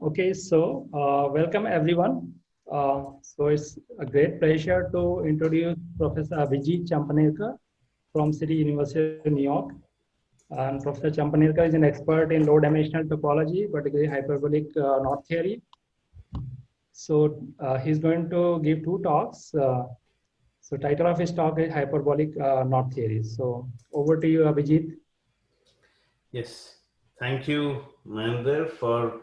Okay, so welcome everyone. So it's a great pleasure to introduce Professor Abhijit Champanerkar from City University of New York. And Professor Champanerkar is an expert in low-dimensional topology, particularly hyperbolic knot theory. So he's going to give two talks. So title of his talk is Hyperbolic Knot Theory. So over to you, Abhijit. Yes, thank you, Mahender, for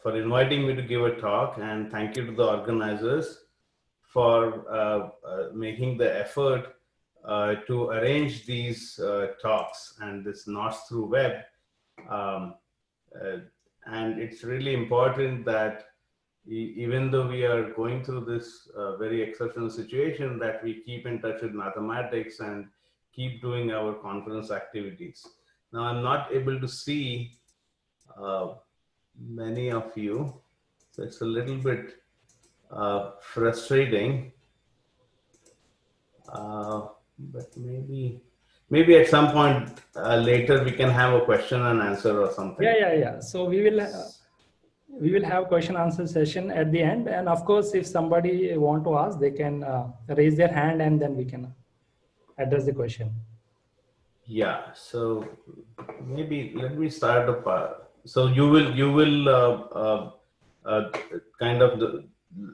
inviting me to give a talk, and thank you to the organizers for making the effort to arrange these talks and this knots through web. Um, uh, and it's really important that even though we are going through this very exceptional situation, that we keep in touch with mathematics and keep doing our conference activities. Now, I'm not able to see many of you, so it's a little bit frustrating. But maybe at some point later we can have a question and answer or something. Yeah. So we will have question answer session at the end, and of course, if somebody want to ask, they can raise their hand, and then we can address the question. Yeah. So maybe let me start the so you will kind of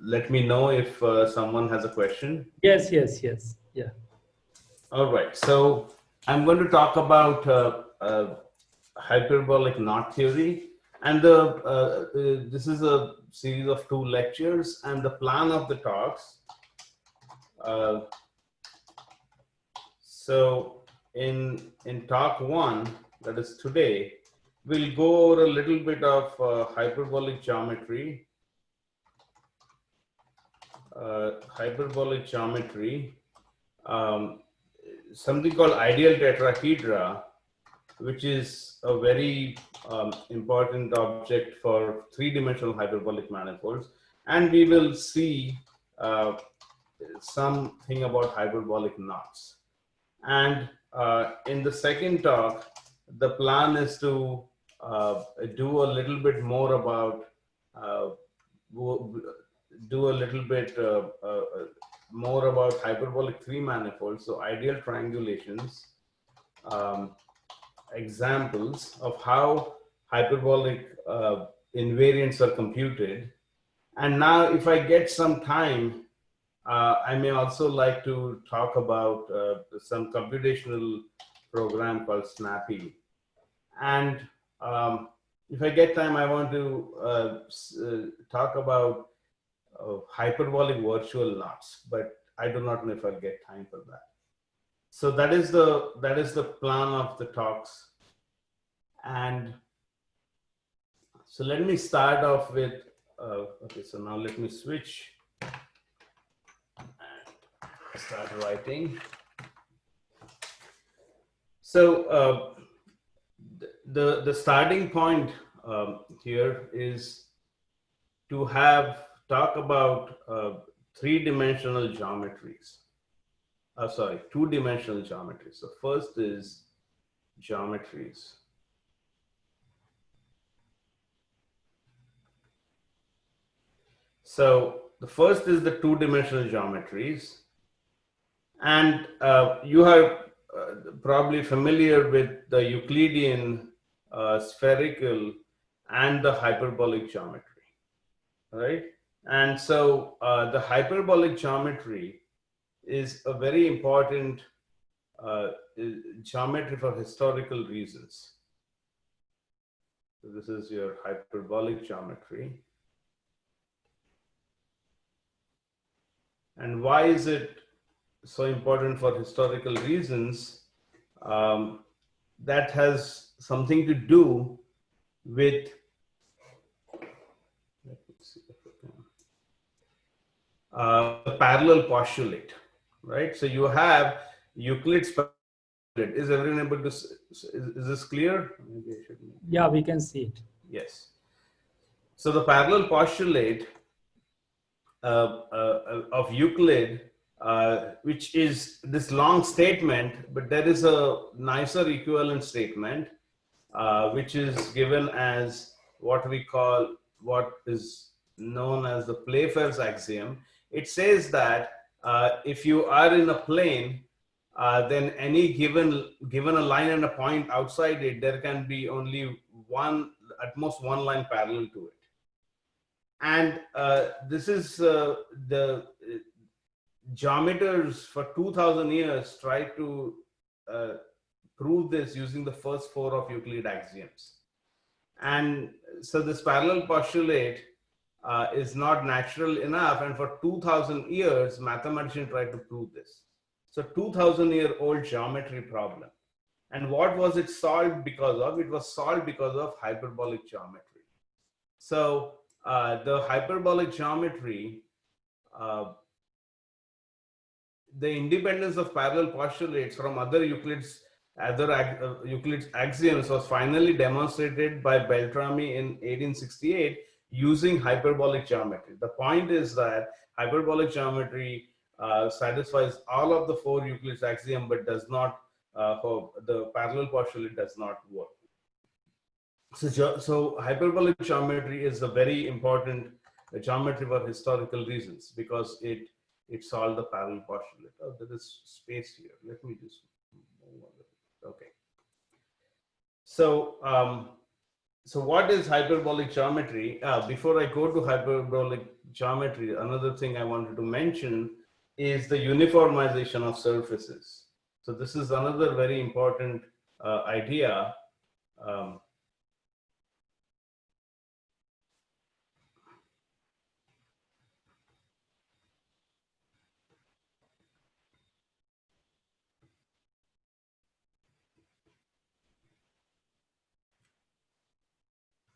let me know if someone has a question. Yes. Yeah. All right. So I'm going to talk about hyperbolic knot theory, and this is a series of 2 lectures, and the plan of the talks. So in talk 1, that is today, we'll go over a little bit of hyperbolic geometry. Something called ideal tetrahedra, which is a very important object for 3-dimensional hyperbolic manifolds. And we will see something about hyperbolic knots. And in the second talk, the plan is to do a little bit more about more about hyperbolic 3 manifolds, so ideal triangulations, examples of how hyperbolic invariants are computed. And now, if I get some time, I may also like to talk about some computational program called Snappy. And if I get time, I want to talk about hyperbolic virtual knots, but I do not know if I'll get time for that. So that is the plan of the talks. And so let me start off with okay, so now let me switch and start writing. So the starting point here is to talk about 3-dimensional geometries. Sorry, 2-dimensional geometries. So first is geometries. So the first is the 2-dimensional geometries, and you are probably familiar with the Euclidean spherical and the hyperbolic geometry, right? And so the hyperbolic geometry is a very important geometry for historical reasons. So this is your hyperbolic geometry. And why is it so important for historical reasons? That has something to do with, let me see if I can, the parallel postulate, right? So you have Euclid's postulate. Is everyone able to, is this clear? Maybe I should. Yeah, we can see it. Yes. So the parallel postulate of Euclid, which is this long statement, but there is a nicer equivalent statement, which is given as what we call, what is known as the Playfair's axiom. It says that if you are in a plane, then any given a line and a point outside it, there can be only one, at most one line parallel to it. And this is the geometers for 2000 years tried to prove this using the first four of Euclid axioms. And so this parallel postulate is not natural enough, and for 2000 years mathematicians tried to prove this. So 2000-year-old geometry problem. And what was it solved because of? It was solved because of hyperbolic geometry. So the hyperbolic geometry, the independence of parallel postulates from other Euclid's axioms was finally demonstrated by Beltrami in 1868 using hyperbolic geometry. The point is that hyperbolic geometry satisfies all of the four Euclid's axioms, but does not, the parallel postulate does not work. So hyperbolic geometry is a very important geometry for historical reasons, because it solved the parallel postulate. Oh, there is space here. Let me just move on. Okay. So so what is hyperbolic geometry? Before I go to hyperbolic geometry, another thing I wanted to mention is the uniformization of surfaces. So this is another very important idea.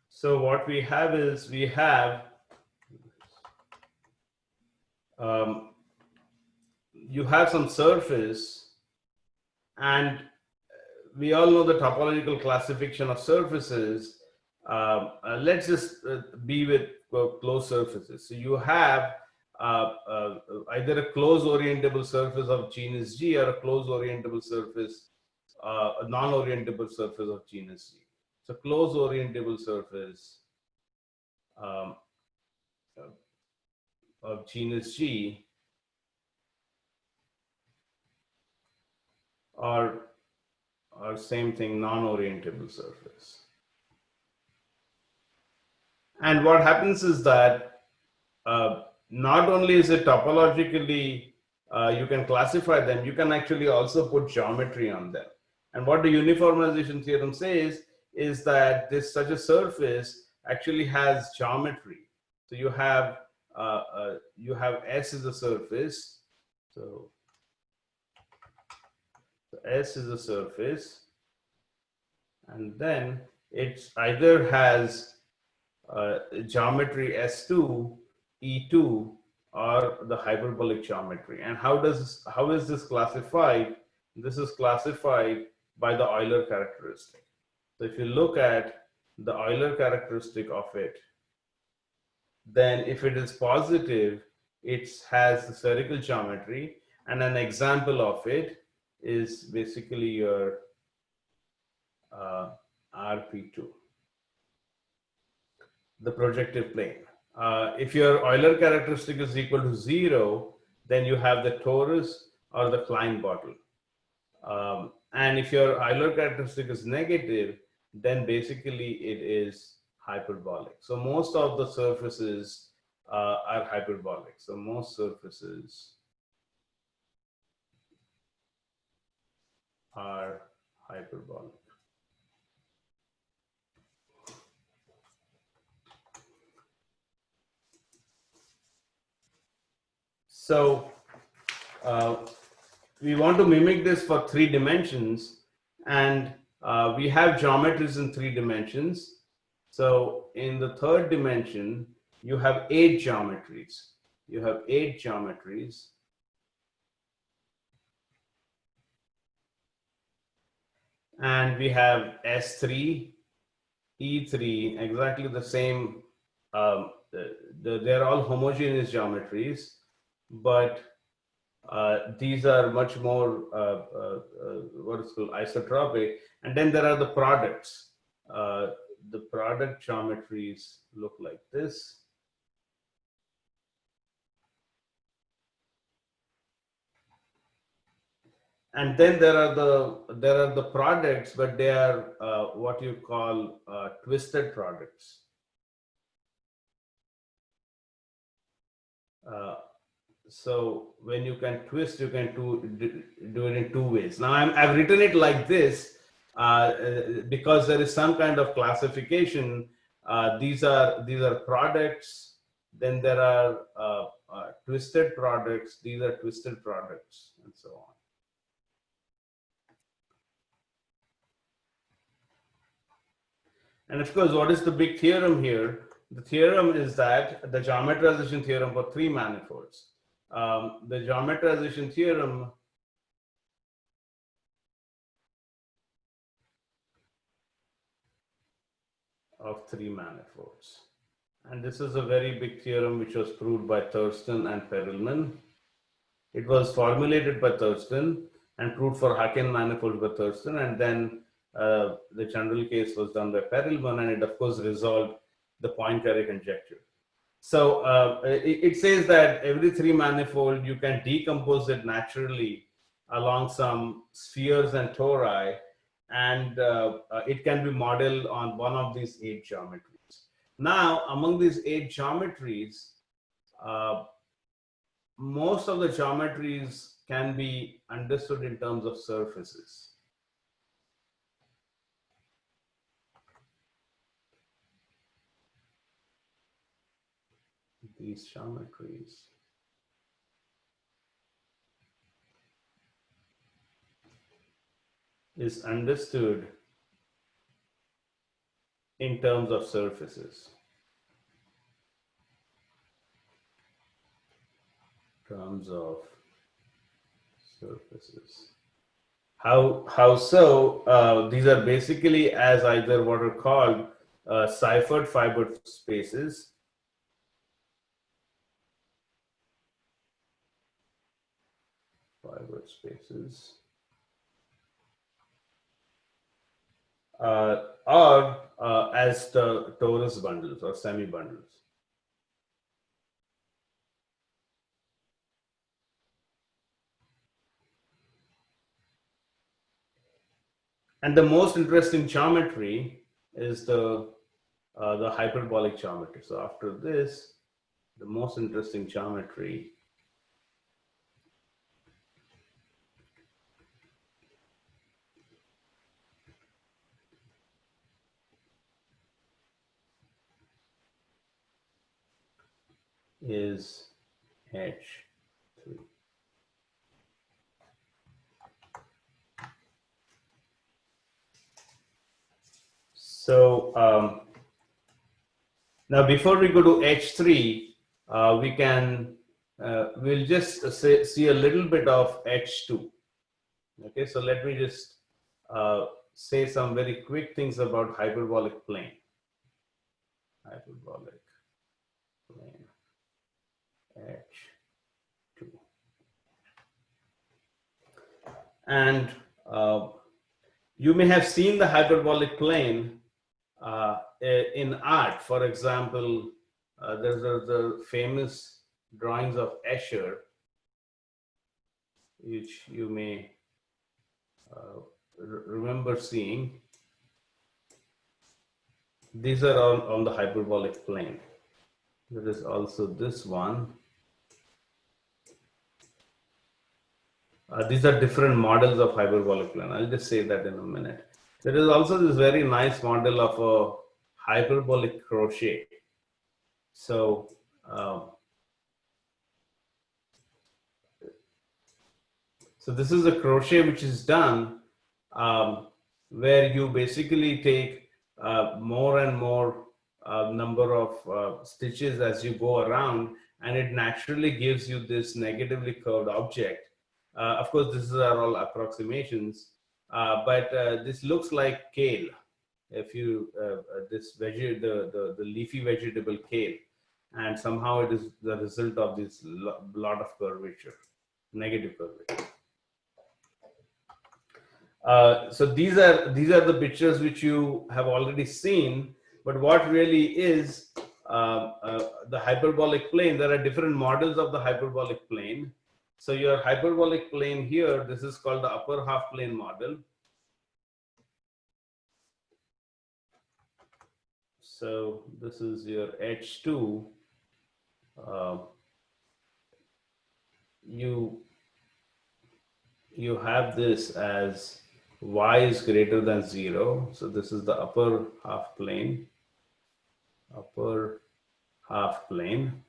So what we have is, we have you have some surface, and we all know the topological classification of surfaces. Let's just be with closed surfaces. So you have either a closed orientable surface of genus G, or a closed orientable surface, a non-orientable surface of genus G. So closed orientable surface of genus G, or same thing, non-orientable surface. And what happens is that not only is it topologically, you can classify them, you can actually also put geometry on them. And what the uniformization theorem says is that such a surface actually has geometry. So you have S is a surface. So S is a surface, and then it either has geometry S2, E2, or the hyperbolic geometry. And how is this classified? This is classified by the Euler characteristic. So if you look at the Euler characteristic of it, then if it is positive, it has the spherical geometry, and an example of it is basically your RP2, the projective plane. If your Euler characteristic is equal to 0, then you have the torus or the Klein bottle. And if your Euler characteristic is negative, then basically it is hyperbolic. So most of the surfaces are hyperbolic. So most surfaces are hyperbolic. So we want to mimic this for 3 dimensions, and we have geometries in 3 dimensions. So in the 3rd dimension, you have 8 geometries. You have 8 geometries. And we have S3, E3, exactly the same. They're all homogeneous geometries, but these are much more what is called isotropic. And then there are the products. the product geometries look like this. And then there are the products, but they are what you call twisted products. So when you can twist, you can do it in two ways. Now I've written it like this because there is some kind of classification. These are products. Then there are twisted products. These are twisted products, and so on. And of course, what is the big theorem here? The theorem is that the geometrization theorem for three manifolds. The geometrization theorem of three manifolds. And this is a very big theorem which was proved by Thurston and Perelman. It was formulated by Thurston and proved for Haken manifolds by Thurston, and then the general case was done by Perelman, and it of course resolved the Poincaré conjecture. So it says that every three manifold, you can decompose it naturally along some spheres and tori, and it can be modeled on one of these 8 geometries. Now, among these 8 geometries, most of the geometries can be understood in terms of surfaces. These geometries is understood in terms of surfaces. Terms of surfaces. How so? These are basically as either what are called ciphered fiber spaces. Fiber spaces. Or as the torus bundles or semi-bundles. And the most interesting geometry is the hyperbolic geometry. So after this, the most interesting geometry is H3. So now before we go to H3, we'll just see a little bit of H2. Okay, so let me just say some very quick things about hyperbolic plane. Hyperbolic plane H2. And you may have seen the hyperbolic plane in art. For example, there's the famous drawings of Escher, which you may remember seeing. These are all on the hyperbolic plane. There is also this one. These are different models of hyperbolic plane. I'll just say that in a minute. There is also this very nice model of a hyperbolic crochet. So this is a crochet which is done where you basically take more and more number of stitches as you go around, and it naturally gives you this negatively curved object. Of course, these are all approximations, but this looks like kale. If you this the leafy vegetable kale, and somehow it is the result of this lot of curvature, negative curvature. So these are the pictures which you have already seen. But what really is the hyperbolic plane? There are different models of the hyperbolic plane. So your hyperbolic plane here, this is called the upper half plane model. So this is your H2. You have this as y is greater than 0. So this is the upper half plane. Upper half plane.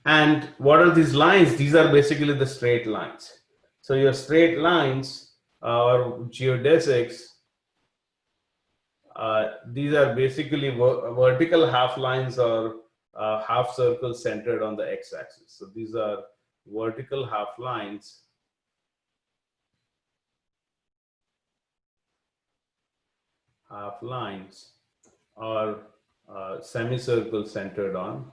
And what are these lines? These are basically the straight lines. So your straight lines or geodesics, these are basically vertical half lines or half circles centered on the x-axis. So these are vertical half lines. Half lines or semicircle centered on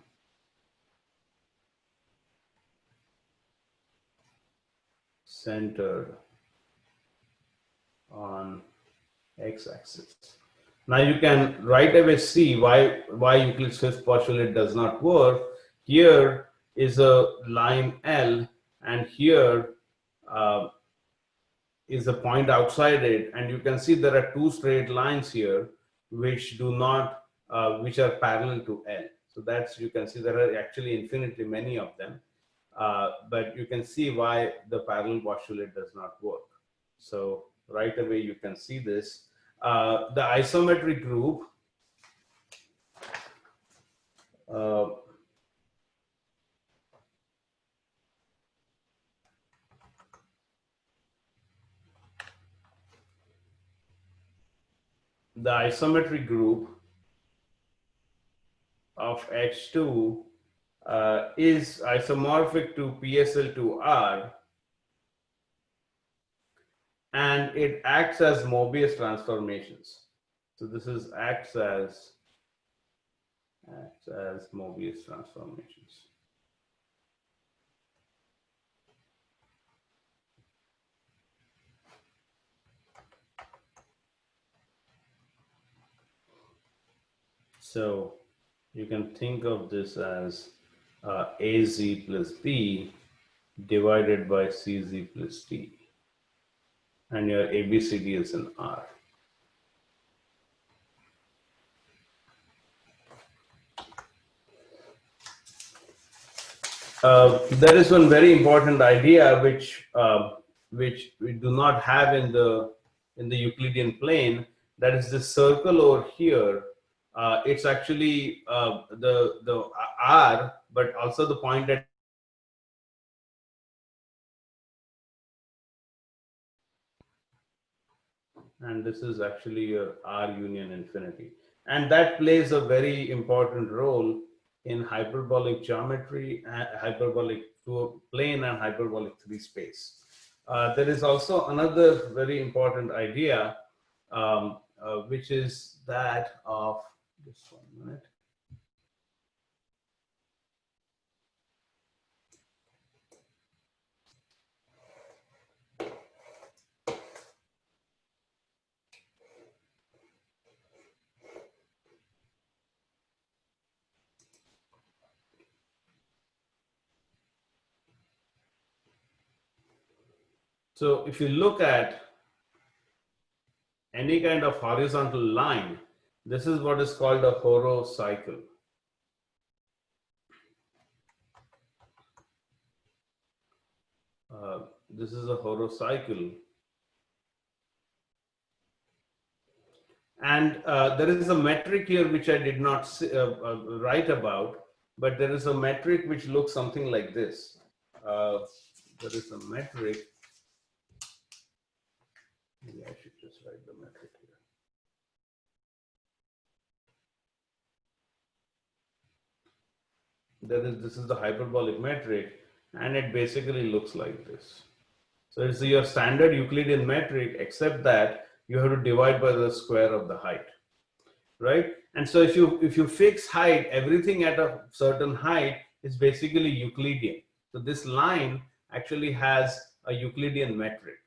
x-axis. Now you can right away see why Euclid's fifth postulate does not work. Here is a line L, and here is a point outside it, and you can see there are two straight lines here which do not which are parallel to L. So that's, you can see there are actually infinitely many of them, but you can see why the parallel postulate does not work. So right away you can see this. The isometry group, of H2 is isomorphic to PSL2R, and it acts as Mobius transformations. So this is acts as Mobius transformations. So you can think of this as AZ plus B divided by CZ plus D, and your ABCD is in R. There is one very important idea which we do not have in the Euclidean plane. That is the circle over here. It's actually the R, but also the point at and this is actually your R union infinity. And that plays a very important role in hyperbolic geometry, hyperbolic plane, and hyperbolic 3 space. There is also another very important idea, which is that of, just 1 minute. So if you look at any kind of horizontal line, this is what is called a horocycle. This is a horocycle. And there is a metric here which I did not write about, but there is a metric which looks something like this. There is a metric. Maybe I should just write the metric here. This is the hyperbolic metric, and it basically looks like this. So it's your standard Euclidean metric, except that you have to divide by the square of the height, right? And so if you fix height, everything at a certain height is basically Euclidean. So this line actually has a Euclidean metric,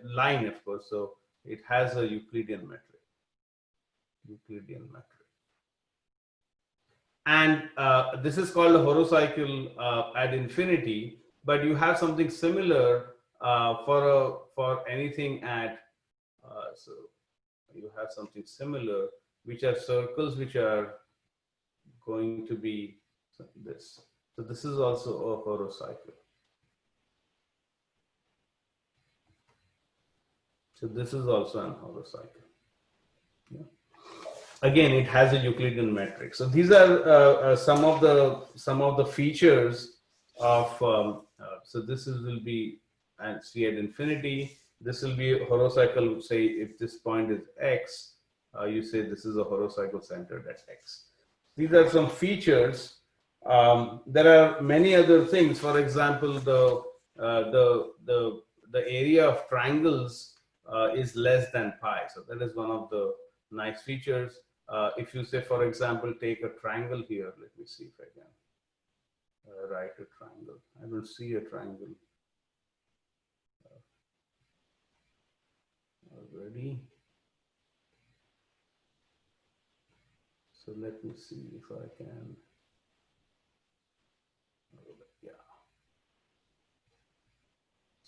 line, of course. So it has a Euclidean metric. And this is called a horocycle at infinity. But you have something similar for anything at so you have something similar, which are circles which are going to be this. So this is also a horocycle. So this is also an horocycle. Yeah. Again, it has a Euclidean metric. So these are some of the features of. So this will be and C at infinity. This will be a horocycle. Say if this point is x, you say this is a horocycle centered at x. These are some features. There are many other things. For example, the area of triangles is less than pi. So that is one of the nice features. If you say, for example, take a triangle here. Let me see if I can write a triangle. I will see a triangle already. So let me see if I can. Yeah.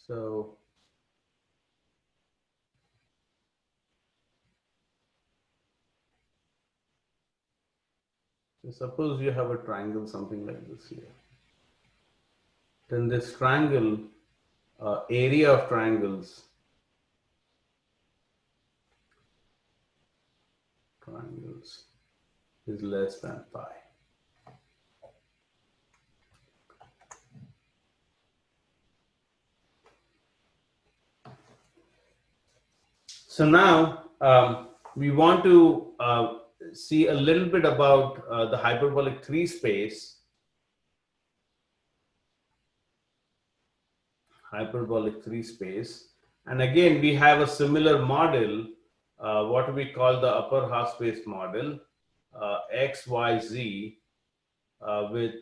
So suppose you have a triangle, something like this here. Then this triangle, area of triangles is less than pi. So now we want to see a little bit about the hyperbolic 3 space. Hyperbolic 3 space. And again, we have a similar model, what we call the upper half space model, x, y, z, with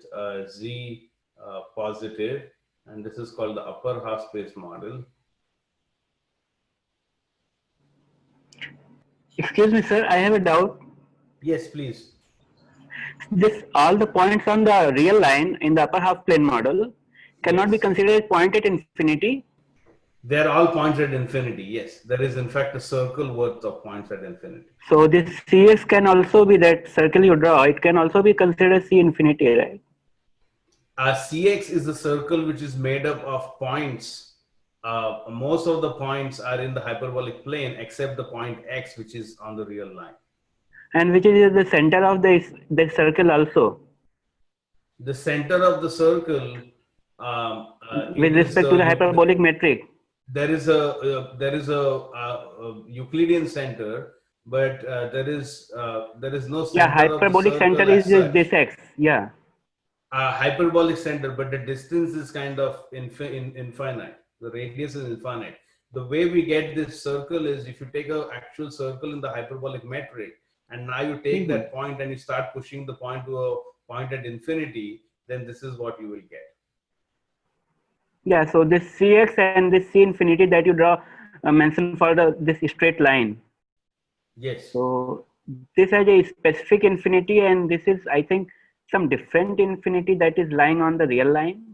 z positive. And this is called the upper half space model. Excuse me, sir, I have a doubt. Yes, please. This all the points on the real line in the upper half plane model cannot be considered as point at infinity. They're all points at infinity. Yes, there is in fact a circle worth of points at infinity. So this Cx can also be that circle you draw. It can also be considered C infinity, right? Cx is a circle which is made up of points. Most of the points are in the hyperbolic plane except the point x, which is on the real line. And which is the center of this circle also. The center of the circle with respect to the hyperbolic metric. There is a Euclidean center, but there is no center. Yeah, hyperbolic of the center is this x. Yeah. Hyperbolic center, but the distance is kind of infinite. The radius is infinite. The way we get this circle is if you take an actual circle in the hyperbolic metric, and now you take that point and you start pushing the point to a point at infinity, then this is what you will get. Yeah, so this Cx and this C infinity that you draw mention for this straight line. Yes. So this has a specific infinity, and this is, I think, some different infinity that is lying on the real line.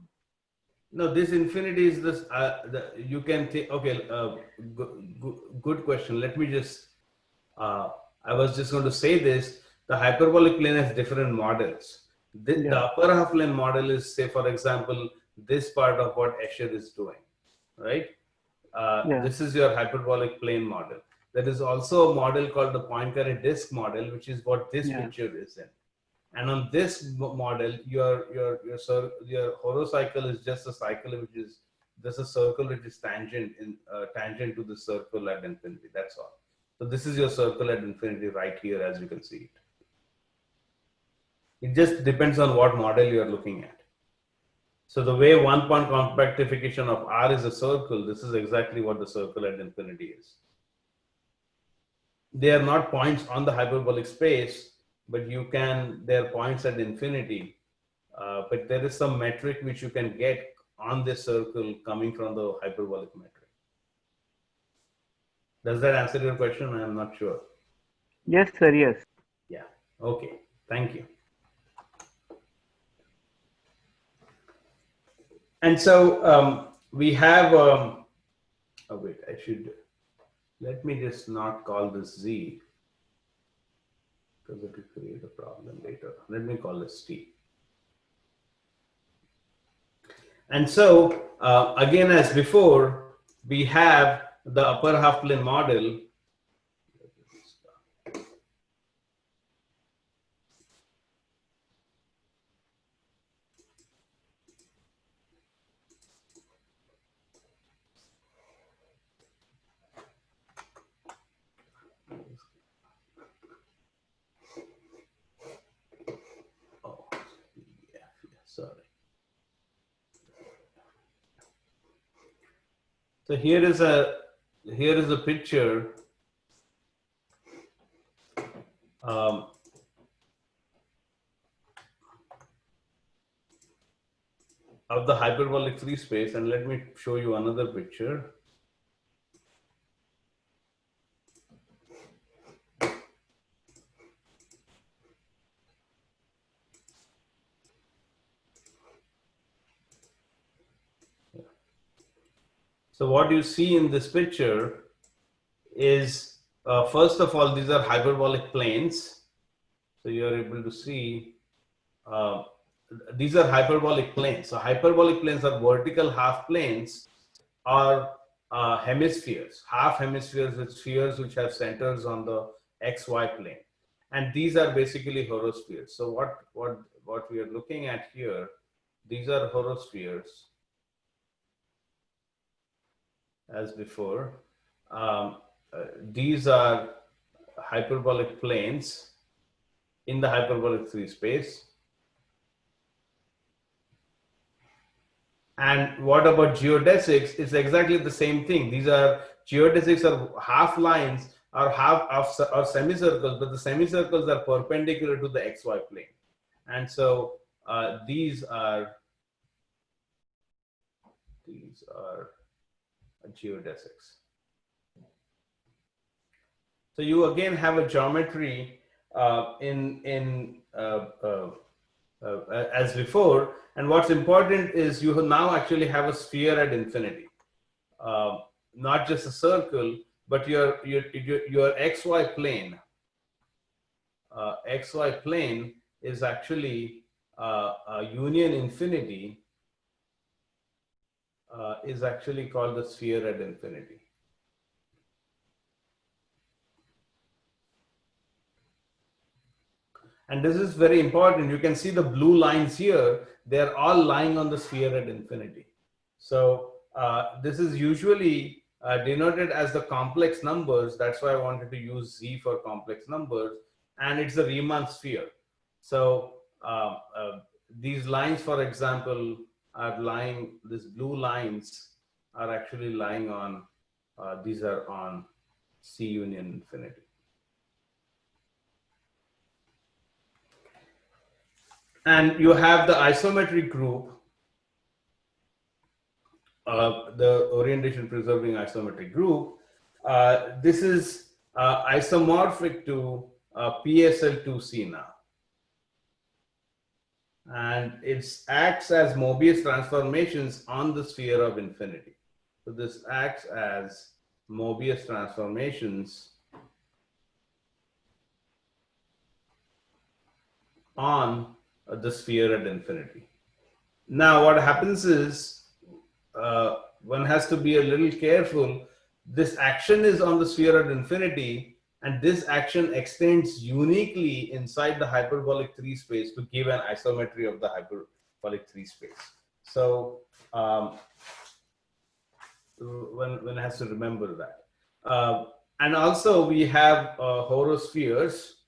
No, this infinity is this. You can take. Okay, good question. Let me just. I was just going to say this. The hyperbolic plane has different models. The upper half plane model is, say, for example, this part of what Escher is doing, right? This is your hyperbolic plane model. There is also a model called the Poincare disk model, which is what this picture is in. And on this model, your horocycle is just a cycle which is just a circle which is tangent to the circle at infinity. That's all. So this is your circle at infinity right here, as you can see it. It just depends on what model you are looking at. So the way one-point compactification of R is a circle, this is exactly what the circle at infinity is. They are not points on the hyperbolic space, but they're points at infinity. But there is some metric which you can get on this circle coming from the hyperbolic metric. Does that answer your question? I am not sure. Yes, sir. Yes. Yeah. Okay. Thank you. And so we have, oh wait, I should, let me just not call this Z because it will create a problem later. Let me call this T. And so again, as before, we have the upper half plane model. Oh, yeah, sorry. So here is a picture of the hyperbolic free space, and let me show you another picture. So what you see in this picture is, first of all, these are hyperbolic planes. So you are able to see these are hyperbolic planes. So hyperbolic planes are vertical half planes or hemispheres, half hemispheres with spheres which have centers on the XY plane. And these are basically horospheres. So what we are looking at here, these are horospheres as before. These are hyperbolic planes in the hyperbolic free space. And what about geodesics? It's exactly the same thing. These are geodesics are half lines or or semicircles, but the semicircles are perpendicular to the XY plane. And so these are geodesics. So you again have a geometry as before, and what's important is you now actually have a sphere at infinity, not just a circle, but your XY plane. XY plane is actually union infinity is actually called the sphere at infinity. And this is very important. You can see the blue lines here. They're all lying on the sphere at infinity. So this is usually denoted as the complex numbers. That's why I wanted to use Z for complex numbers. And it's the Riemann sphere. So these lines, for example, are lying, these blue lines are actually lying on, these are on C union infinity. And you have the isometric group, the orientation preserving isometric group. This is isomorphic to PSL2C now. And it acts as Mobius transformations on the sphere of infinity. So this acts as Mobius transformations on the sphere at infinity. Now what happens is one has to be a little careful. This action is on the sphere at infinity, and this action extends uniquely inside the hyperbolic 3 space to give an isometry of the hyperbolic 3 space. So one has to remember that. And also we have horospheres,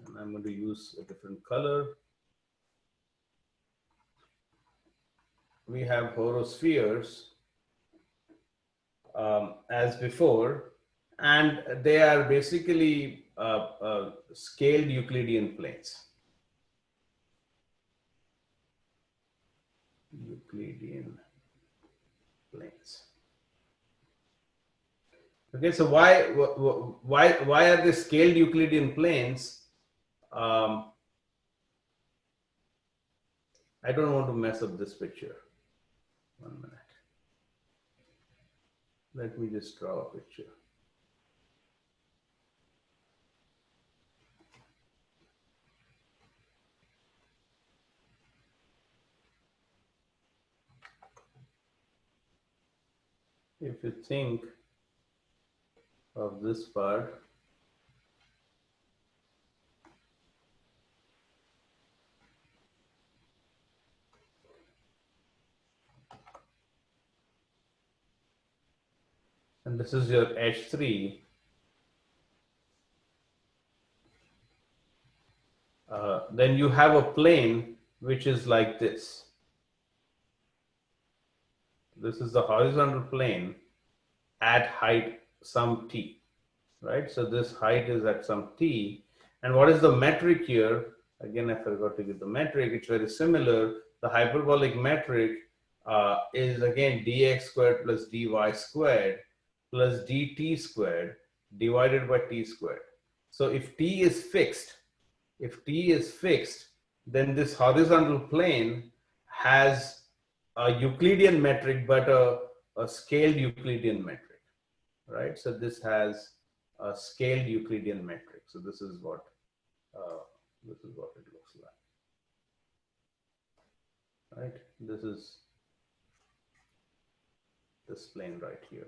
and I'm going to use a different color. We have horospheres as before, and they are basically scaled Euclidean planes. Euclidean planes. Okay, so why are they scaled Euclidean planes? I don't want to mess up this picture. 1 minute. Let me just draw a picture. If you think of this part, and this is your H3, then you have a plane which is like this. This is the horizontal plane at height some t, right? So this height is at some t. And what is the metric here? Again, I forgot to give the metric. It's very similar. The hyperbolic metric is again dx squared plus dy squared plus dt squared divided by t squared. So if t is fixed, then this horizontal plane has a Euclidean metric, but a scaled Euclidean metric, right? So this has a scaled Euclidean metric. So this is what it looks like, right? This is this plane right here.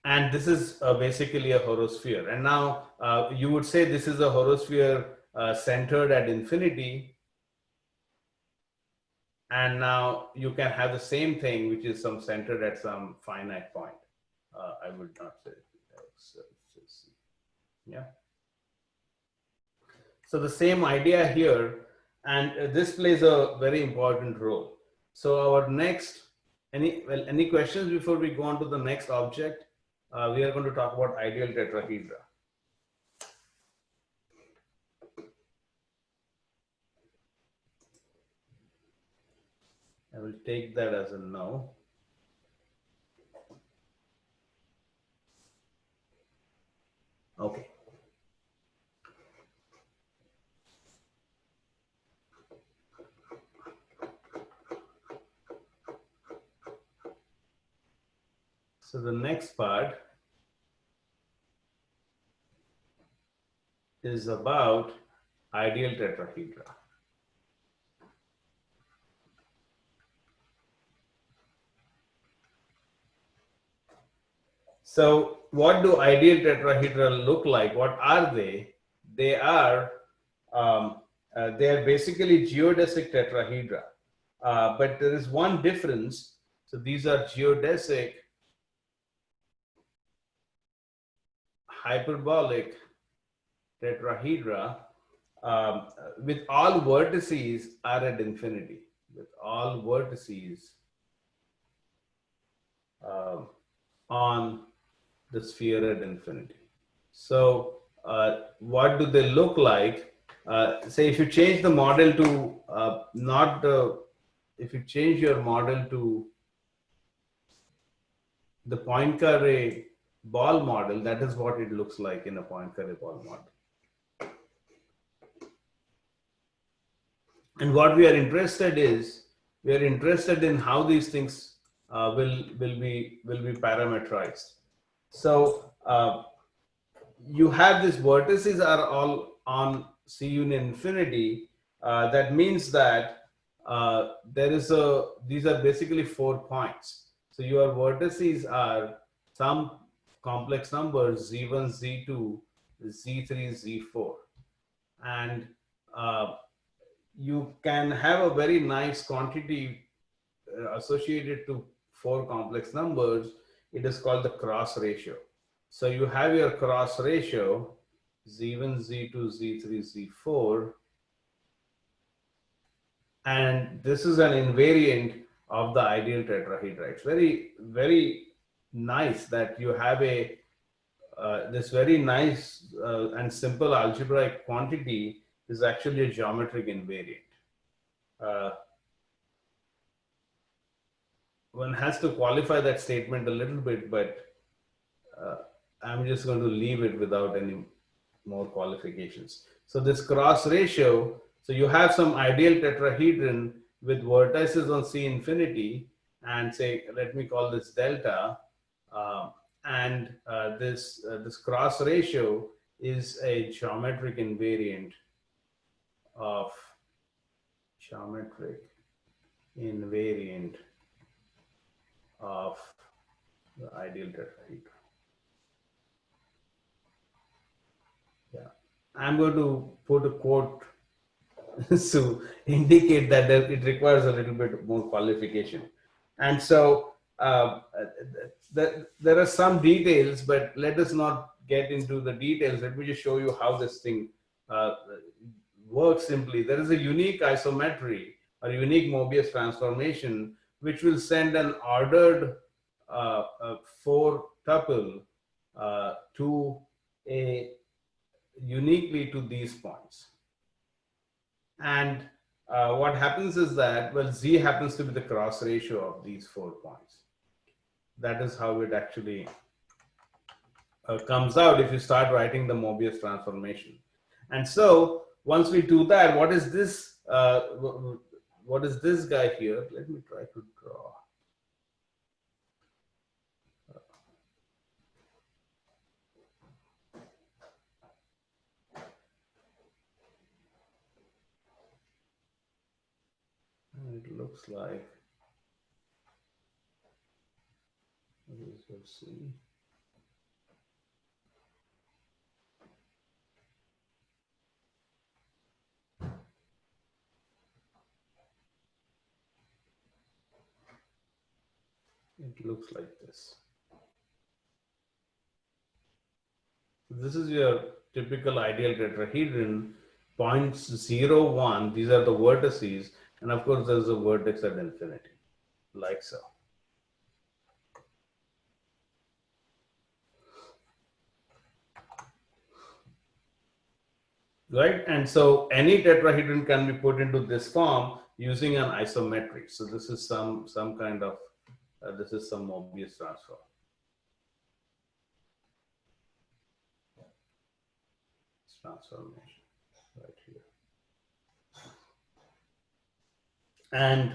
And this is basically a horosphere. And now you would say this is a horosphere centered at infinity. And now you can have the same thing, which is some centered at some finite point. I would not say X, yeah. So the same idea here, and this plays a very important role. So our next, any questions before we go on to the next object? We are going to talk about ideal tetrahedra. I will take that as a no. Okay. So the next part is about ideal tetrahedra. So what do ideal tetrahedra look like? What are they? They are basically geodesic tetrahedra. But there is one difference. So these are geodesic hyperbolic tetrahedra with all vertices are at infinity. With all vertices on the sphere at infinity. So what do they look like? Say if you change the model to if you change your model to the Poincaré ball model, that is what it looks like in a Poincaré ball model. And what we are interested in how these things will be parametrized. So you have these vertices are all on C union infinity. That means that these are basically 4 points. So your vertices are some complex numbers z1, z2, z3, z4, and you can have a very nice quantity associated to 4 complex numbers. It is called the cross ratio. So you have your cross ratio z1, z2, z3, z4, and this is an invariant of the ideal tetrahedra. It's very, very nice that you have a this very nice and simple algebraic quantity is actually a geometric invariant. one has to qualify that statement a little bit, but I'm just going to leave it without any more qualifications. So this cross ratio, so you have some ideal tetrahedron with vertices on C infinity, and say, let me call this delta, this cross ratio is a geometric invariant of the ideal tetrahedron. Yeah, I'm going to put a quote to indicate that it requires a little bit more qualification. And so there are some details, but let us not get into the details. Let me just show you how this thing works simply. There is a unique isometry or unique Mobius transformation which will send an ordered 4 tuple to a uniquely to these points. And what happens is that, well, Z happens to be the cross ratio of these 4 points. That is how it actually comes out if you start writing the Mobius transformation. And so once we do that, what is this? What is this guy here? Let me try to draw. It looks like, let's see. It looks like this. This is your typical ideal tetrahedron, points 0, 1. These are the vertices. And of course, there's a vertex at infinity, like so. Right? And so any tetrahedron can be put into this form using an isometry. So this is some kind of, this is some Mobius transform. Transformation right here. And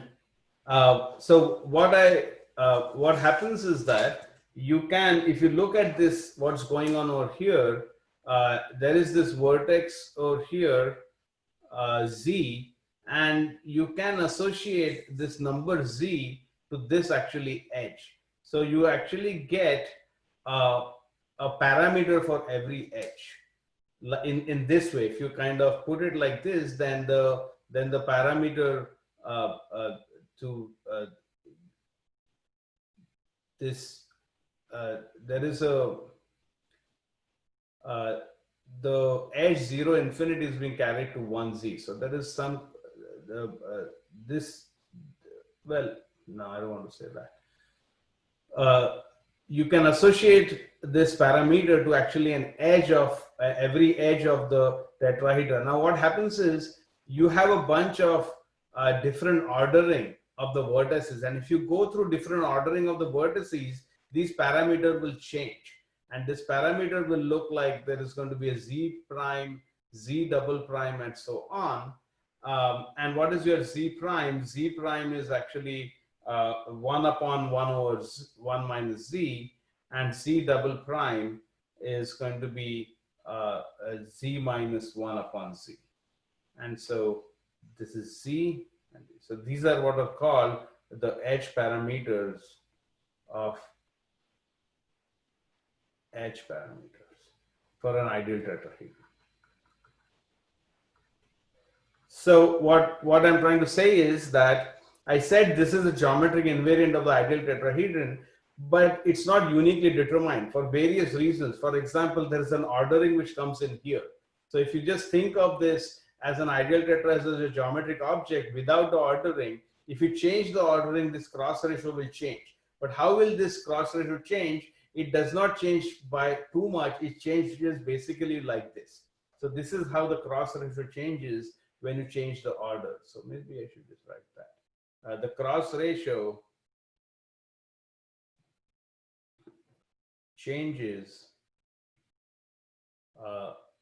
so what happens is that you can, if you look at this, what's going on over here, there is this vertex over here, Z, and you can associate this number Z to this actually edge. So you actually get a parameter for every edge. In this way, if you kind of put it like this, then the parameter to this there is a the edge 0 infinity is being carried to 1Z. So there is some this, well, no, I don't want to say that. You can associate this parameter to actually an edge of every edge of the tetrahedron. Now what happens is you have a bunch of different ordering of the vertices, and if you go through different ordering of the vertices, these parameters will change, and this parameter will look like there is going to be a Z prime, Z double prime, and so on. And what is your Z prime? Z prime is actually 1 upon 1 over 1 minus Z, and Z double prime is going to be Z minus 1 upon Z. And so this is Z. And so these are what are called the edge parameters of for an ideal tetrahedron. So what I'm trying to say is that I said this is a geometric invariant of the ideal tetrahedron, but it's not uniquely determined for various reasons. For example, there is an ordering which comes in here. So if you just think of this as an ideal tetrahedron as a geometric object without the ordering, if you change the ordering, this cross ratio will change. But how will this cross ratio change? It does not change by too much. It changes basically like this. So this is how the cross ratio changes when you change the order. So maybe I should just write that. The cross ratio changes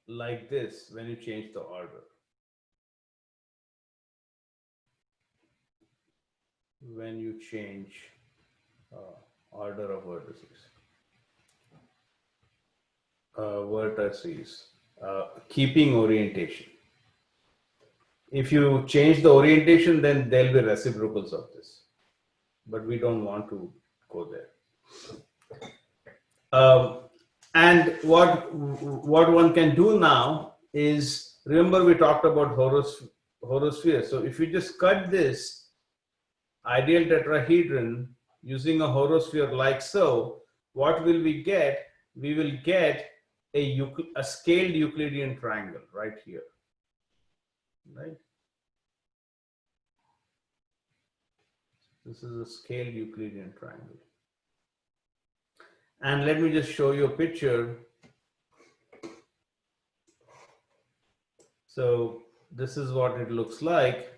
like this when you change the order. When you change order of vertices, keeping orientation. If you change the orientation, then there'll be reciprocals of this, but we don't want to go there. And what one can do now is, remember we talked about horospheres. So if you just cut this ideal tetrahedron using a horosphere like so, what will we get? We will get a scaled Euclidean triangle right here, right? This is a scaled Euclidean triangle. And let me just show you a picture. So this is what it looks like.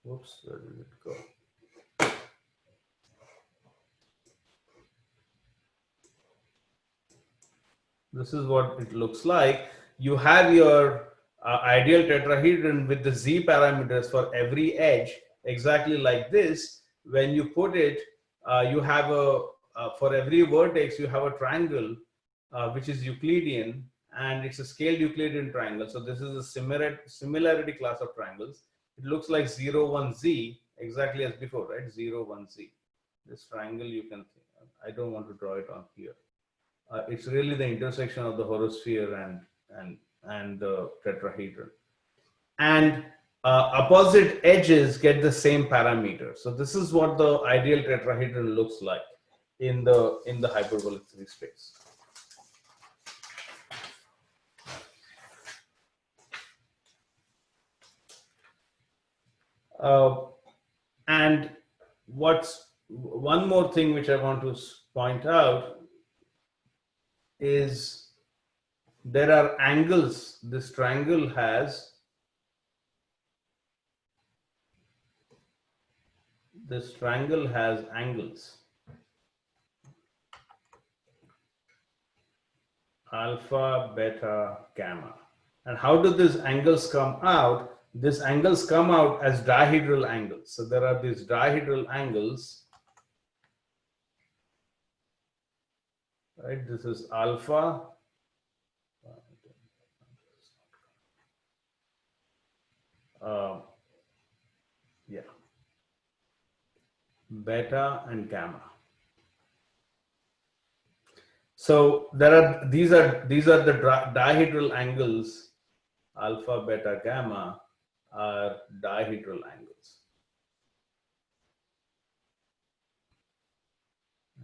Whoops, where did it go? This is what it looks like. You have your ideal tetrahedron with the z parameters for every edge, exactly like this. When you put it, you have for every vertex, you have a triangle, which is Euclidean, and it's a scaled Euclidean triangle. So this is a similarity class of triangles. It looks like 0, 1, z, exactly as before, right? 0, 1, z. This triangle, you can, I don't want to draw it on here. It's really the intersection of the horosphere and the tetrahedron. And opposite edges get the same parameter. So this is what the ideal tetrahedron looks like in the hyperbolic 3 space. And what's one more thing which I want to point out is there are angles. This triangle has angles. Alpha, beta, gamma. And how do these angles come out? These angles come out as dihedral angles. So there are these dihedral angles, right? This is alpha. Yeah. Beta and gamma. So these are the dihedral angles. Alpha, beta, gamma are dihedral angles.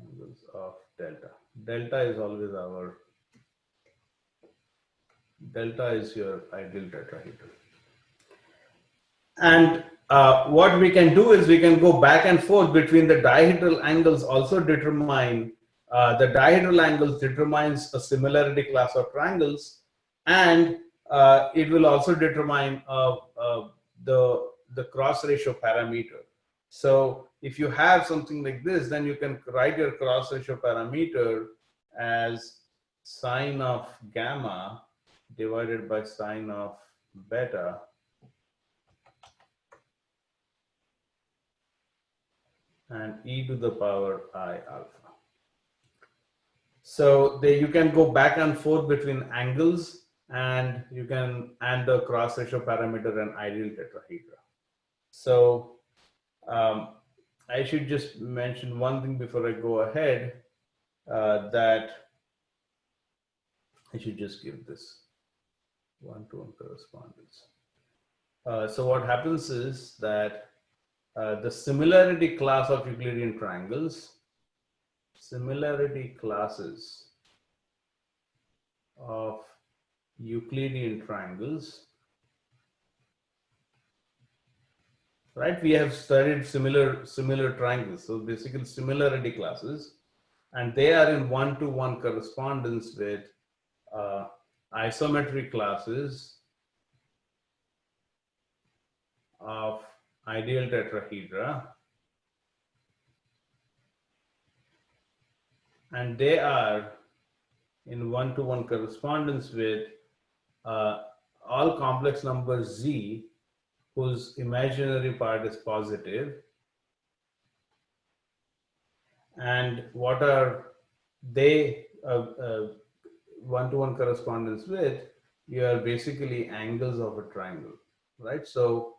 Angles of delta. Delta is always delta is your ideal tetrahedron. And what we can do is we can go back and forth between the dihedral angles. Also determine the dihedral angles determines a similarity class of triangles, and it will also determine the cross ratio parameter. So if you have something like this, then you can write your cross ratio parameter as sine of gamma divided by sine of beta and e to the power I alpha. So you can go back and forth between angles, and you can add the cross ratio parameter and ideal tetrahedra. So I should just mention one thing before I go ahead, that I should just give this one-to-one correspondence. So what happens is that the similarity class of Euclidean triangles, similarity classes of Euclidean triangles, right? We have studied similar triangles. So basically similarity classes, and they are in one-to-one correspondence with isometry classes of ideal tetrahedra and they are in one-to-one correspondence with all complex numbers z whose imaginary part is positive. And what are they one-to-one correspondence with? You are basically angles of a triangle, right? So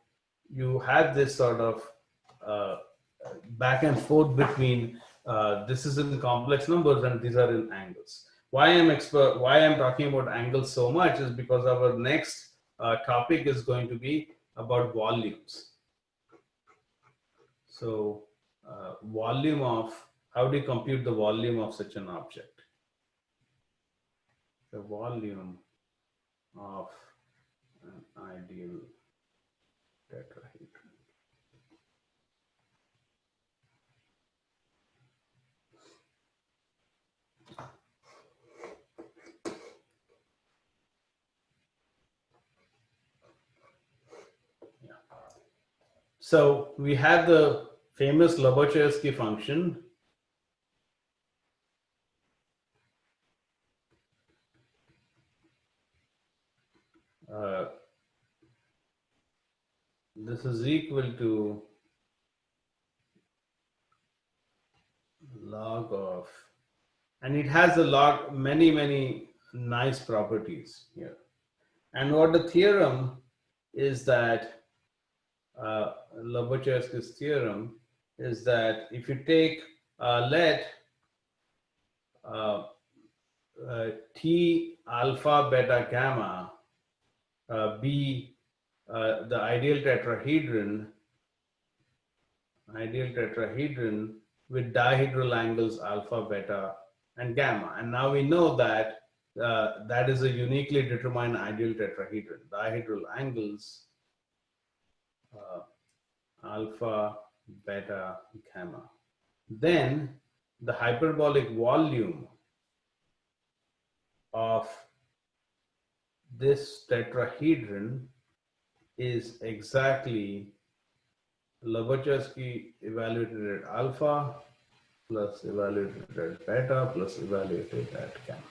you have this sort of back and forth between this is in complex numbers and these are in angles. Why I'm talking about angles so much is because our next topic is going to be about volumes. So volume of, how do you compute the volume of such an object? The volume of an ideal tetrahedron. So we have the famous Lobachevsky function. This is equal to log of, and it has a lot, many nice properties here. And what the theorem is that Lobachevsky's theorem is that if you take let T alpha beta gamma be the ideal tetrahedron with dihedral angles alpha, beta, and gamma. And now we know that that is a uniquely determined ideal tetrahedron. Dihedral angles alpha, beta, gamma. Then the hyperbolic volume of this tetrahedron is exactly Lobachevsky evaluated at alpha plus evaluated at beta plus evaluated at gamma.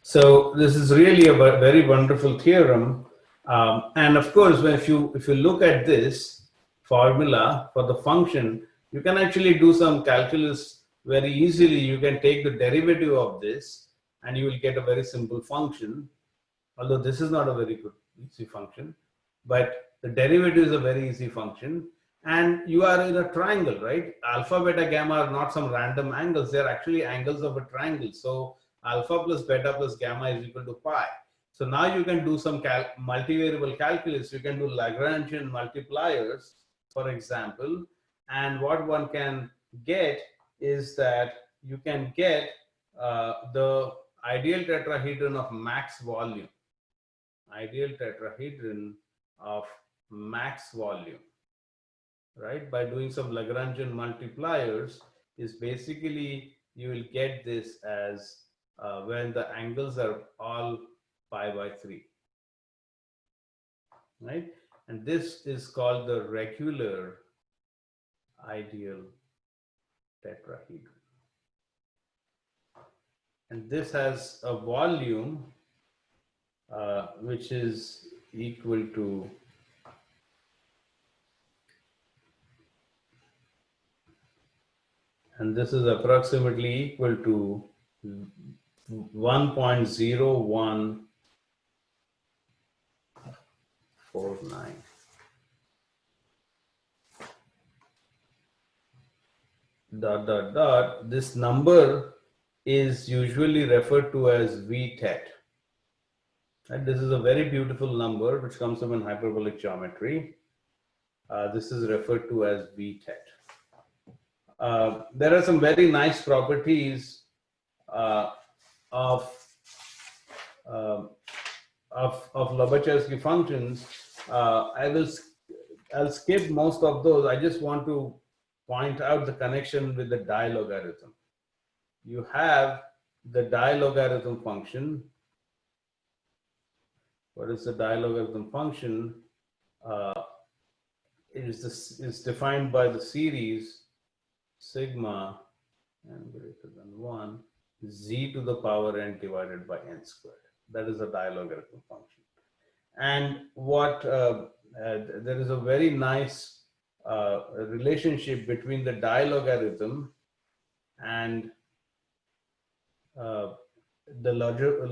So this is really a very wonderful theorem. And of course, if you look at this formula for the function, you can actually do some calculus very easily. You can take the derivative of this and you will get a very simple function. Although this is not a very good easy function, but the derivative is a very easy function. And you are in a triangle, right? Alpha, beta, gamma are not some random angles. They are actually angles of a triangle. So alpha plus beta plus gamma is equal to pi. So now you can do some multivariable calculus. You can do Lagrangian multipliers, for example. And what one can get is that you can get the ideal tetrahedron of max volume. Ideal tetrahedron of max volume, right? By doing some Lagrangian multipliers, is basically you will get this as when the angles are all pi by 3, right? And this is called the regular ideal tetrahedron. And this has a volume which is equal to and this is approximately equal to 1.0149. Dot dot dot. This number is usually referred to as V tet. And this is a very beautiful number which comes up in hyperbolic geometry. This is referred to as V tet. There are some very nice properties of Lobachevsky functions. I'll skip most of those. I just want to point out the connection with the Dilogarithm. You have the Dilogarithm function. What is the Dilogarithm function? It is defined by the series sigma n greater than 1 z to the power n divided by n squared. That is a Dilogarithm function. And what there is a very nice relationship between the Dilogarithm and the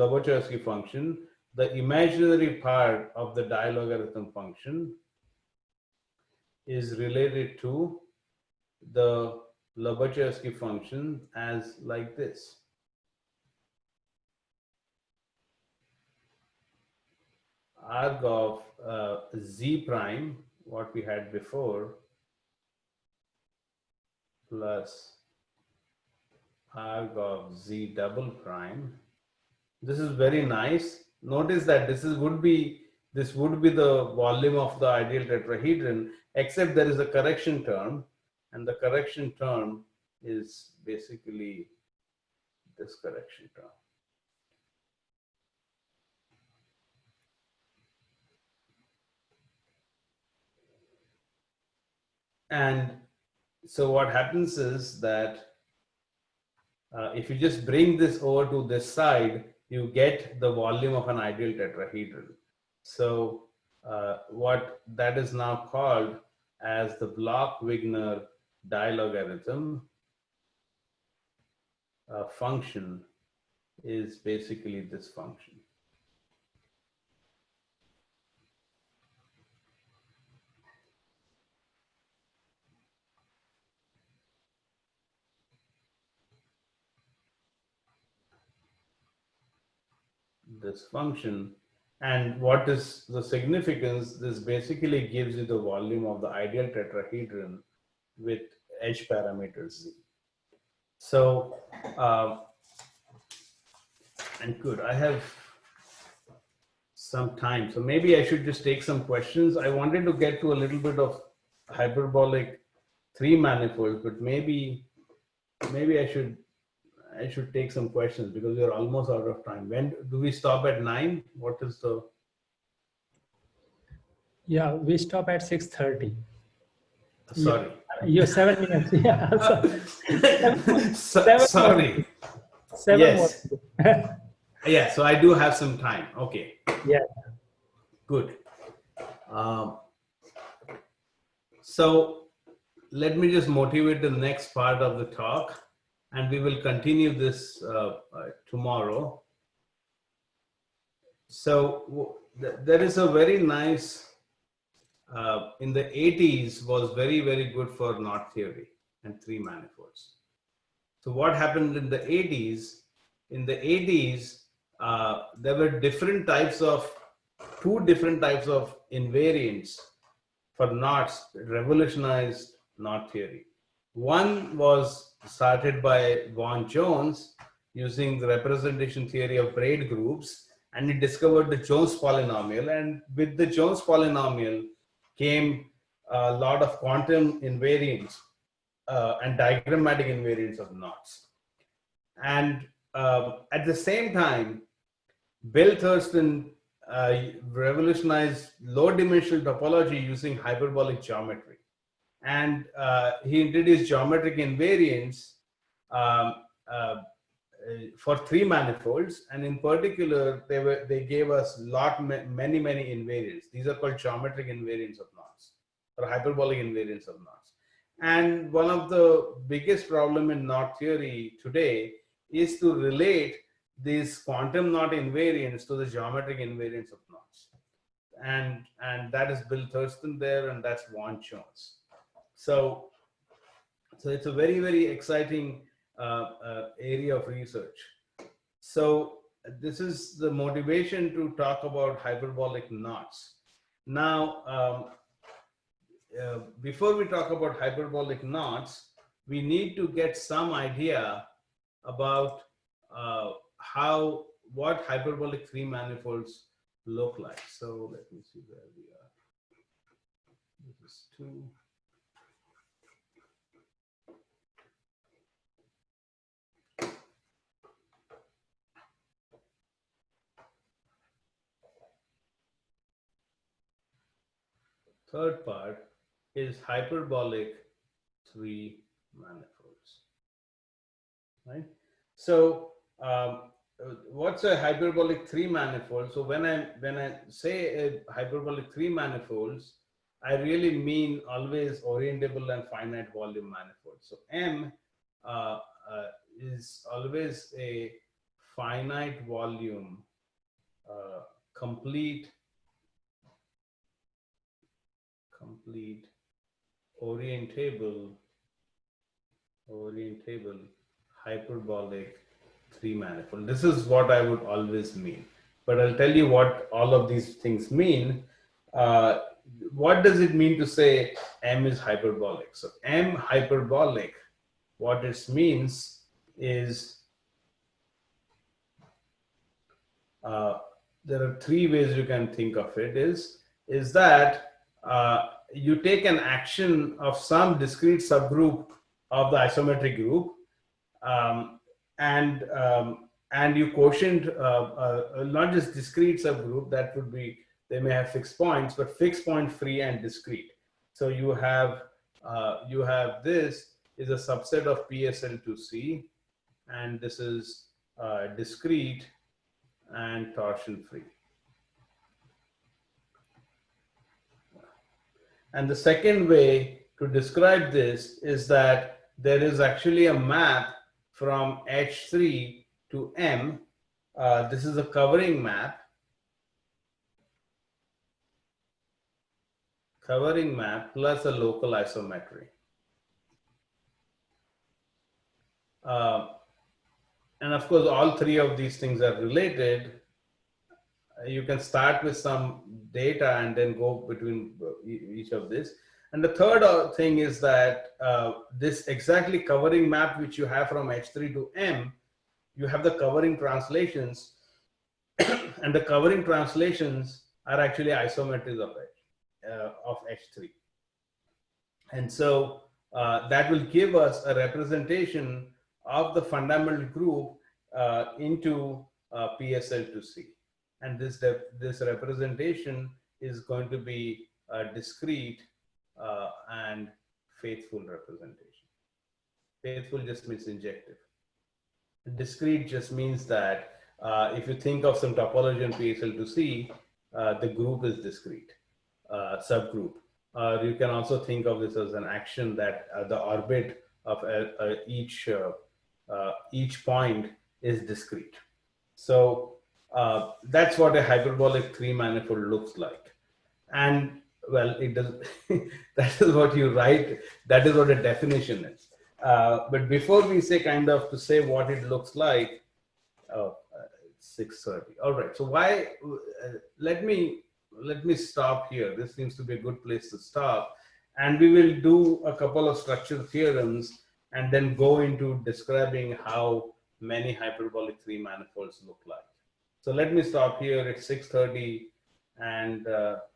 Lobachevsky function. The imaginary part of the Dilogarithm function is related to the Lobachevsky function as like this. Arg of z prime, what we had before, plus arg of z double prime. This is very nice. Notice that this would be the volume of the ideal tetrahedron, except there is a correction term, and the correction term is basically this correction term. And so what happens is that if you just bring this over to this side, you get the volume of an ideal tetrahedron. So what that is now called as the Bloch-Wigner Dilogarithm function is basically this function. This function, and what is the significance? This basically gives you the volume of the ideal tetrahedron with h parameters z. So and good, I have some time, so maybe I should just take some questions. I wanted to get to a little bit of hyperbolic 3 manifolds, but maybe I should take some questions because we are almost out of time. When do we stop at 9? What is the? Yeah, we stop at 6:30. Sorry. You're 7 minutes. Yeah. Sorry. 7 Yes. more. Yeah, so I do have some time. Okay. Yeah. Good. So let me just motivate the next part of the talk, and we will continue this tomorrow. So there is a very nice, in the 80s was very, very good for knot theory and 3 manifolds. So what happened in the 80s? In the 80s, there were two different types of invariants for knots that revolutionized knot theory. One was started by Vaughan Jones using the representation theory of braid groups, and he discovered the Jones polynomial. And with the Jones polynomial came a lot of quantum invariants and diagrammatic invariants of knots. And at the same time, Bill Thurston revolutionized low-dimensional topology using hyperbolic geometry. And he introduced geometric invariants for 3 manifolds, and in particular, they gave us many invariants. These are called geometric invariants of knots, or hyperbolic invariants of knots. And one of the biggest problem in knot theory today is to relate these quantum knot invariants to the geometric invariants of knots. And that is Bill Thurston there, and that's Vaughan Jones. So it's a very, very exciting area of research. So this is the motivation to talk about hyperbolic knots. Now, before we talk about hyperbolic knots, we need to get some idea about what hyperbolic 3 manifolds look like. So let me see where we are. This is 2. Third part is hyperbolic 3 manifolds, right? So what's a hyperbolic 3 manifold? So when I say a hyperbolic 3 manifolds, I really mean always orientable and finite volume manifolds. So M is always a finite volume, complete orientable hyperbolic 3 manifold. This is what I would always mean, but I'll tell you what all of these things mean. What does it mean to say M is hyperbolic? So M hyperbolic, what it means is there are three ways you can think of it. Is that you take an action of some discrete subgroup of the isometric group, and you quotient not just discrete subgroup, that would be, they may have fixed points, but fixed point, free, and discrete. So you have this is a subset of PSL2C, and this is discrete and torsion free. And the second way to describe this is that there is actually a map from H3 to M. This is a covering map. Plus a local isometry. And of course, all three of these things are related. You can start with some data and then go between each of this. And the third thing is that this exactly covering map which you have from H3 to M, you have the covering translations, and the covering translations are actually isometries of H3. And so that will give us a representation of the fundamental group into PSL2C. And this representation is going to be a discrete and faithful representation. Faithful just means injective. Discrete just means that if you think of some topology on PSL2C, the group is discrete, subgroup. You can also think of this as an action that the orbit of each point is discrete. So that's what a hyperbolic 3 manifold looks like. And well, it does. That is what you write. That is what a definition is. But before we say to say what it looks like, 6:30. All right. So why? Let me stop here. This seems to be a good place to stop, and we will do a couple of structural theorems and then go into describing how many hyperbolic 3 manifolds look like. So let me stop here at 6:30, and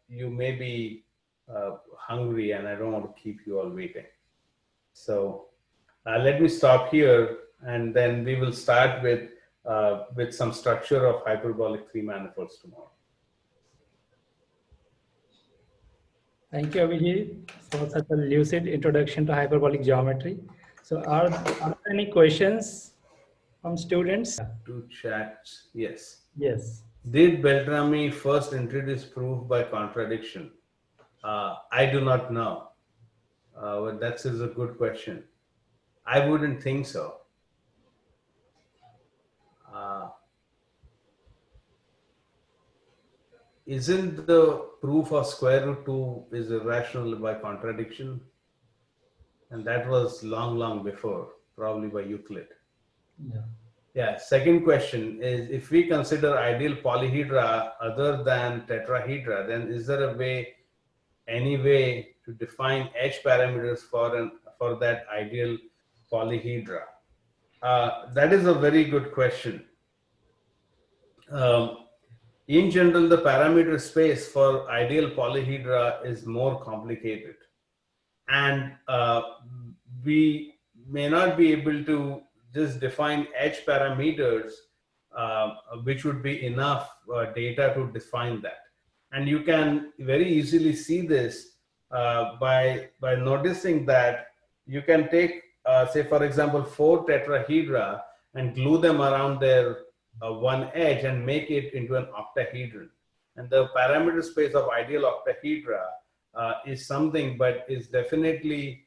you may be hungry, and I don't want to keep you all waiting. So let me stop here, and then we will start with some structure of hyperbolic 3 manifolds tomorrow. Thank you, Abhijit, for such a lucid introduction to hyperbolic geometry. So are there any questions from students? Two chats, yes. Yes. Did Beltrami first introduce proof by contradiction? I do not know. But that is a good question. I wouldn't think so. Isn't the proof of square root 2 is irrational by contradiction? And that was long before, probably by Euclid. Yeah. Yeah. Second question is, if we consider ideal polyhedra other than tetrahedra, then is there any way to define H parameters for that ideal polyhedra? That is a very good question. In general, the parameter space for ideal polyhedra is more complicated, and we may not be able to just define H parameters, which would be enough data to define that. And you can very easily see this by noticing that you can take say for example, 4 tetrahedra and glue them around their one edge and make it into an octahedron. And the parameter space of ideal octahedra is something, but is definitely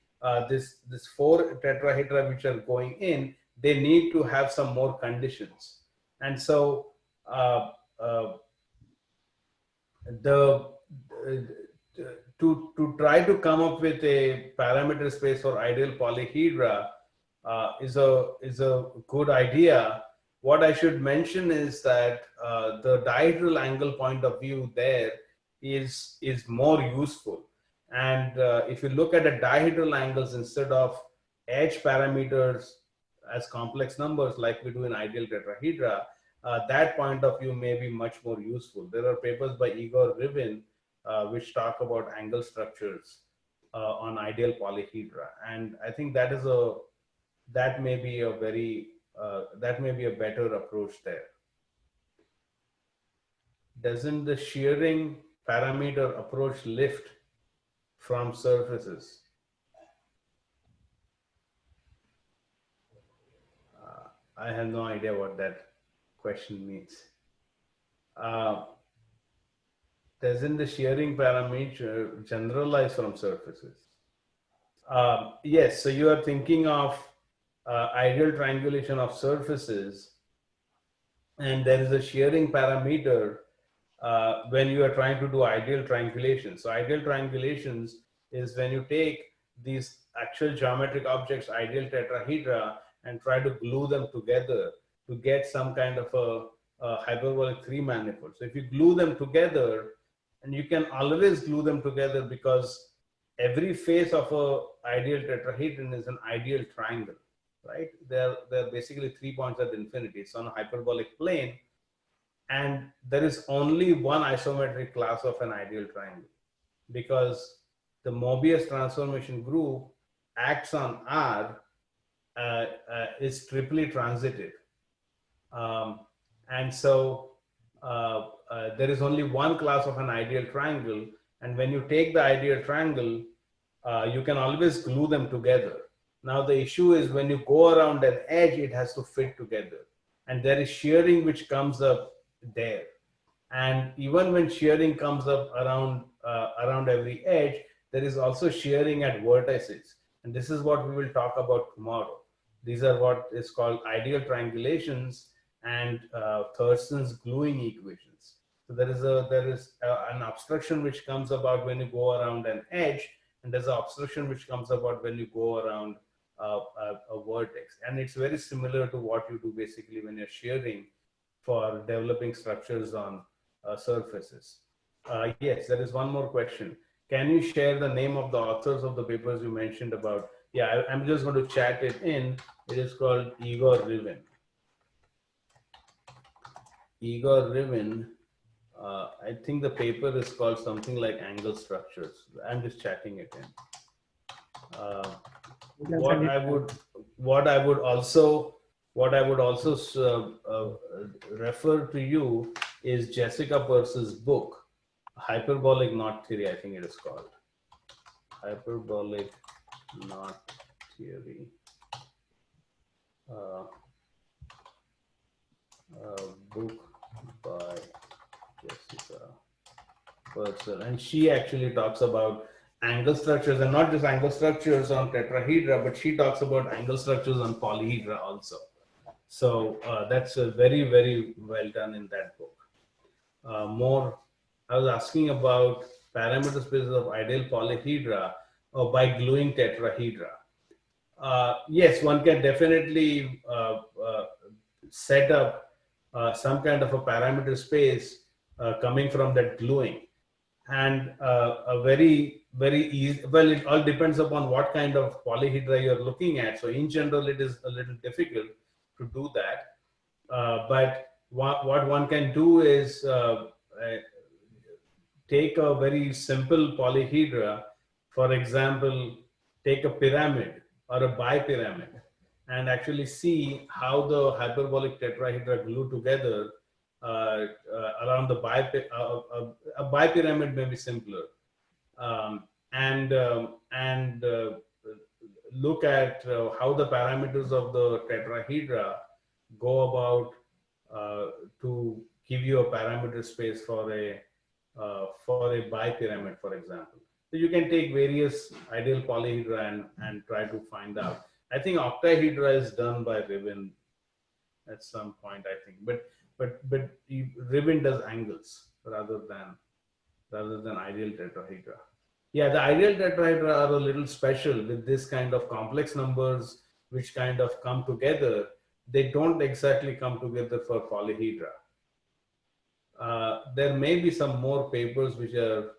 this 4 tetrahedra which are going in, they need to have some more conditions. And so the to try to come up with a parameter space for ideal polyhedra is a good idea. What I should mention is that the dihedral angle point of view there is more useful. And if you look at the dihedral angles instead of edge parameters as complex numbers like we do in ideal tetrahedra, that point of view may be much more useful. There are papers by Igor Rivin which talk about angle structures on ideal polyhedra, and I think that may be a better approach there. Doesn't the shearing parameter approach lift from surfaces? I have no idea what that question means. Doesn't the shearing parameter generalize from surfaces? Yes, so you are thinking of ideal triangulation of surfaces, and there is a shearing parameter when you are trying to do ideal triangulation. So ideal triangulations is when you take these actual geometric objects, ideal tetrahedra, and try to glue them together to get some kind of a hyperbolic 3 manifold. So if you glue them together, and you can always glue them together because every face of a ideal tetrahedron is an ideal triangle, right? They're basically 3 points at infinity. It's on a hyperbolic plane, and there is only one isometric class of an ideal triangle because the Mobius transformation group acts on R, is triply transitive. And so there is only one class of an ideal triangle, and when you take the ideal triangle, you can always glue them together. Now the issue is when you go around an edge, it has to fit together, and there is shearing which comes up there. And even when shearing comes up around every edge, there is also shearing at vertices, and this is what we will talk about tomorrow. These are what is called ideal triangulations and Thurston's gluing equations. So there is an obstruction which comes about when you go around an edge, and there's an obstruction which comes about when you go around a vertex. And it's very similar to what you do basically when you're shearing for developing structures on surfaces. Yes, there is one more question. Can you share the name of the authors of the papers you mentioned about? Yeah, I'm just going to chat it in. It is called Igor Rivin. Igor Rivin, I think the paper is called something like Angle Structures. I'm just chatting it in. What I would also refer to you is Jessica Peirce's book, Hyperbolic Knot Theory, I think it is called. Hyperbolic Knot Theory. Book by Jessica Peirce, and she actually talks about angle structures, and not just angle structures on tetrahedra, but she talks about angle structures on polyhedra also. So that's very, very well done in that book. I was asking about parameter spaces of ideal polyhedra by gluing tetrahedra. Yes, one can definitely set up some kind of a parameter space coming from that gluing, and a very easy, well, it all depends upon what kind of polyhedra you're looking at. So in general, it is a little difficult to do that, but what one can do is take a very simple polyhedra. For example, take a pyramid or a bipyramid and actually see how the hyperbolic tetrahedra glue together around the a bipyramid may be simpler, and look at how the parameters of the tetrahedra go about to give you a parameter space for a bipyramid, for example. So you can take various ideal polyhedra and try to find out. I think octahedra is done by Riven at some point, I think, but Riven does angles rather than ideal tetrahedra. Yeah, the ideal tetrahedra are a little special with this kind of complex numbers which kind of come together. They don't exactly come together for polyhedra. There may be some more papers which are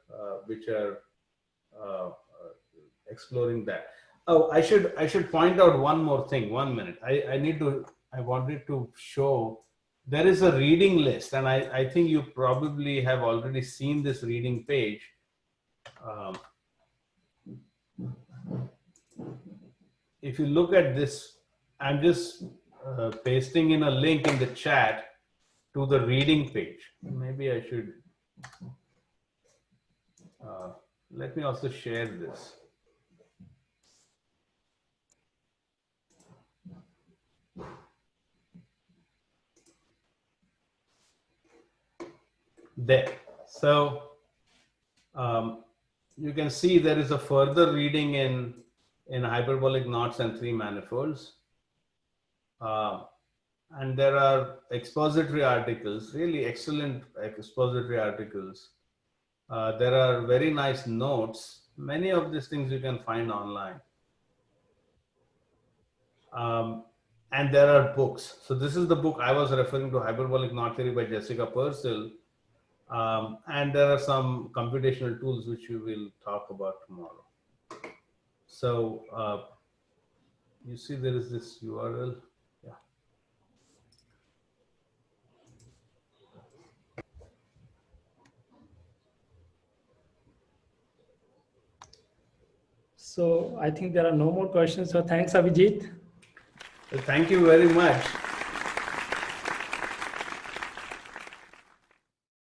exploring that. Oh, I should point out one more thing. 1 minute. I wanted to show there is a reading list, and I think you probably have already seen this reading page. If you look at this, I'm just pasting in a link in the chat to the reading page. Maybe I should, let me also share this. There. So you can see there is a further reading in hyperbolic knots and three manifolds. And there are expository articles, really excellent expository articles. There are very nice notes. Many of these things you can find online. And there are books. So this is the book I was referring to, Hyperbolic Knot Theory by Jessica Purcell. And there are some computational tools which we will talk about tomorrow. So you see there is this URL. Yeah. So I think there are no more questions. So thanks, Abhijit. Thank you very much.